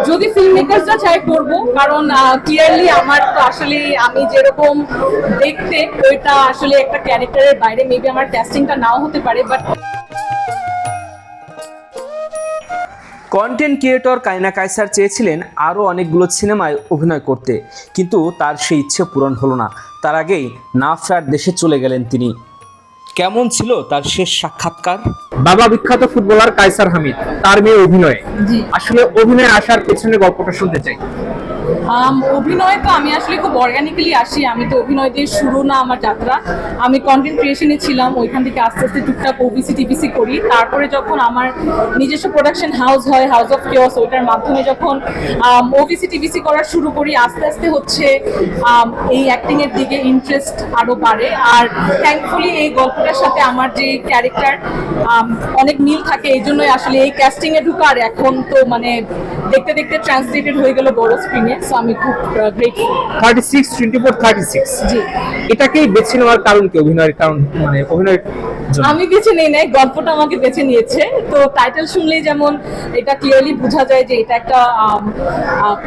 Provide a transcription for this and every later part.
যদি ফিল্ম মেকারসরা চাই করব, কারণ ক্লিয়ারলি আমার তো আসলে আমি যেরকম দেখতে ওইটা আসলে একটা ক্যারেক্টারের বাইরে, মেবি আমার ক্যাস্টিংটা নাও হতে পারে, but content creator Kareena Kaiser চেয়েছিলেন আরও অনেকগুলো সিনেমায় অভিনয় করতে, কিন্তু তার সেই ইচ্ছে পূরণ হলো না। তার আগেই না ফেরার দেশে চলে গেলেন তিনি। কেমন ছিল তার শেষ সাক্ষাৎকার? বাবা বিখ্যাত ফুটবলার কায়সার হামিদ, তার মেয়ে অভিনয়ে। জি। আসলে অভিনয়ে আসার পেছনে গল্পটা শুনতে চাই। অভিনয় তো আমি আসলে খুব অর্গানিক্যালি আসি, আমি তো অভিনয় দিয়ে শুরু না আমার যাত্রা। আমি কন্টেন্ট ক্রিয়েশনে ছিলাম, ওইখান থেকে আস্তে আস্তে টুকটাক ওবিসি টিভিসি করি। তারপরে যখন আমার নিজস্ব প্রোডাকশন হাউস হয়, হাউস অফ কিওস, ওইটার মাধ্যমে যখন ওবিসি টিভিসি করা শুরু করি, আস্তে আস্তে হচ্ছে এই অ্যাক্টিং এর দিকে ইন্টারেস্ট আরো বাড়ে। আর থ্যাঙ্কফুলি এই গল্পটার সাথে আমার যে ক্যারেক্টার অনেক মিল থাকে, এই জন্যই আসলে এই ক্যাস্টিং এ ঢুকার এখন তো মানে দেখতে দেখতে ট্রান্সলেটেড হয়ে গেল বড় স্ক্রিনে। সো আমি খুব গ্রেটফুল। 36 24 36 জি, এটাকেই বেছে নেওয়ার কারণ কি? অভিনয়ের কারণ, মানে অভিনয়ের জন্য? আমি বেছে নেই নাই, গল্পটা আমাকে বেছে নিয়েছে। তো টাইটেল শুনলেই যেমন এটা ক্লিয়ারলি বোঝা যায় যে এটা একটা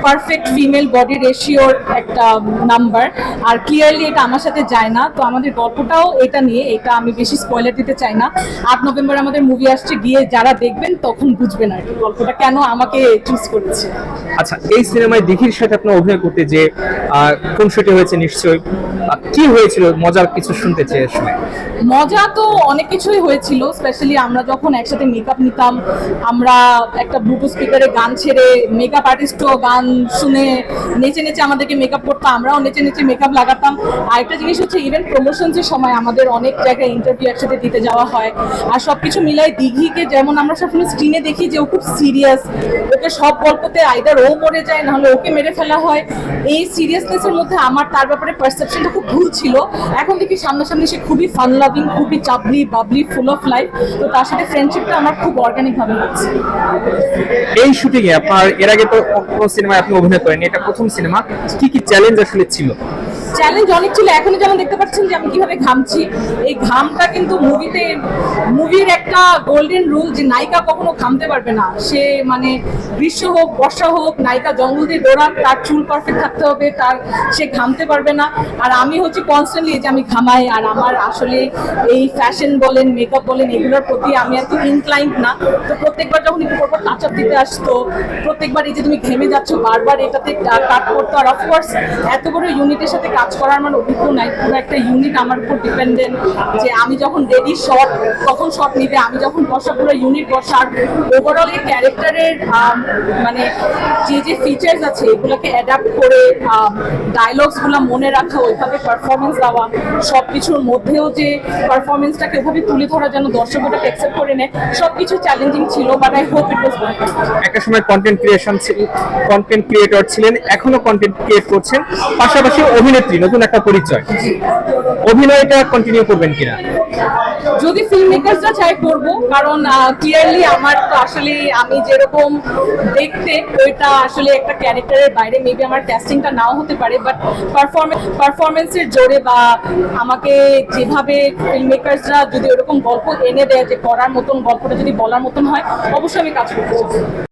পারফেক্ট ফিমেল বডি রেশিওর একটা নাম্বার, আর ক্লিয়ারলি এটা আমার সাথে যায় না। তো আমাদের গল্পটাও এটা নিয়ে, এটা আমি বেশি স্পয়লার দিতে চাই না। 8 নভেম্বর আমাদের মুভি আসছে, গিয়ে যারা দেখবেন তখন বুঝবেন আর কি গল্পটা কেন আমাকে চুজ করেছে। আচ্ছা, এই সিনেমায় দিঘির সাথে আপনি অভিনয় করতে যে কোন শুটে হয়েছে নিশ্চয়ই, কি হয়েছিল? মজার কিছু শুনতে চাই আসলে। মজা তো অনেক কিছুই হয়েছিল, স্পেশালি আমরা যখন একসাথে মেকআপ নিতাম, আমরা একটা ব্লুটুথ স্পিকারে গান ছেড়ে মেকআপ আর্টিস্টও গান শুনে নেচে নেচে আমাদেরকে মেকআপ করতাম, আমরাও নেচে নেচে মেকআপ লাগাতাম। আরেকটা জিনিস হচ্ছে ইভেন্ট প্রমোশনসের সময় আমাদের অনেক জায়গায় ইন্টারভিউ একসাথে দিতে যাওয়া হয়। আর সবকিছু মিলাই দিঘিকে যেমন আমরা সবসময় স্ক্রিনে দেখি যে ও খুব সিরিয়াস, ওকে সব গল্পতে আইদার ও মরে যায় নাহলে ওকে মেরে ফেলা হয়। এই সিরিয়াসনেসের মধ্যে আমার তার ব্যাপারে পারসেপশনটা খুব ভুল ছিল। এখন দেখি সামনাসামনি সে খুবই ফান লাভিং, খুবই চাবলি বাবলি, ফুল অফ লাইফ। তো তার সাথে ফ্রেন্ডশিপটা আমার খুব অর্গানিক ভাবে হচ্ছে। এই শুটিং এ আপনার এর আগে তো কোনো সিনেমায় আপনি অভিনয় করেননি, এটা প্রথম সিনেমা। কি কি চ্যালেঞ্জ আসলে ছিল? চ্যালেঞ্জ অনেক ছিল। এখনো যেমন দেখতে পাচ্ছেন যে আমি কিভাবে ঘামছি, এই ঘামটা কিন্তু মুভির একটা গোল্ডেন রুল যে নায়িকা কখনো ঘামতে পারবে না। সে মানে গ্রীষ্ম হোক বর্ষা হোক, নায়িকা জঙ্গল দিয়ে দৌড়াক, তার চুল পারফেক্ট থাকতে হবে, সে ঘামতে পারবে না। আর আমি হচ্ছে কনস্ট্যান্টলি যে আমি ঘামাই, আর আমার আসলে এই ফ্যাশন বলেন মেকআপ বলেন এগুলোর প্রতি আমি এত ইনক্লাইন্ড না। তো প্রত্যেকবার যখন একটু পরপর টাচ আপ দিতে আসতো, প্রত্যেকবার এই যে তুমি ঘেমে যাচ্ছ বারবার এটাতে কাট করতো। আর অফকোর্স এত বড় ইউনিটের সাথে কাজ করার মানে অভিজ্ঞ নাই, পুরো একটা ইউনিট আমার উপর ডিপেন্ডেন্ট, যে আমি যখন রেডি শট তখন শট নিবে, আমি যখন বসা পুরো ইউনিট বসার। ওভারঅল এই ক্যারেক্টারের মানে যে ফিচার্স আছে এগুলোকে অ্যাডাপ্ট করে ডায়লগসগুলো মনে রাখা, ওইভাবে পারফরমেন্স দেওয়া, সব কিছুর মধ্যেও যে পারফরমেন্সটাকে ওইভাবে তুলে ধরা যেন দর্শক ওটাকে অ্যাকসেপ্ট করে নেয়, সবকিছু চ্যালেঞ্জিং ছিল, but I hope it was perfect. একটা সময় কন্টেন্ট ক্রিয়েটর ছিলেন, এখনো কন্টেন্ট ক্রিয়েট করছেন, পাশাপাশি অভিনেত্রী, নতুন একটা পরিচয়। অভিনয়টা কন্টিনিউ করবেন কিনা? যদি ফিল্ম মেকারসরা চাই করব, কারণ ক্লিয়ারলি আমার তো আসলে আমি যেরকম দেখতে ওইটা আসলে একটা ক্যারেক্টারের বাইরে, মেবি আমার ক্যাস্টিংটা নাও হতে পারে, বাট পারফরমেন্সের জোরে বা আমাকে যেভাবে ফিল্ম মেকারসরা যদি ওরকম গল্প এনে দেয় যে করার মতন, গল্পটা যদি বলার মতন হয়, অবশ্যই আমি কাজ করতে চাই।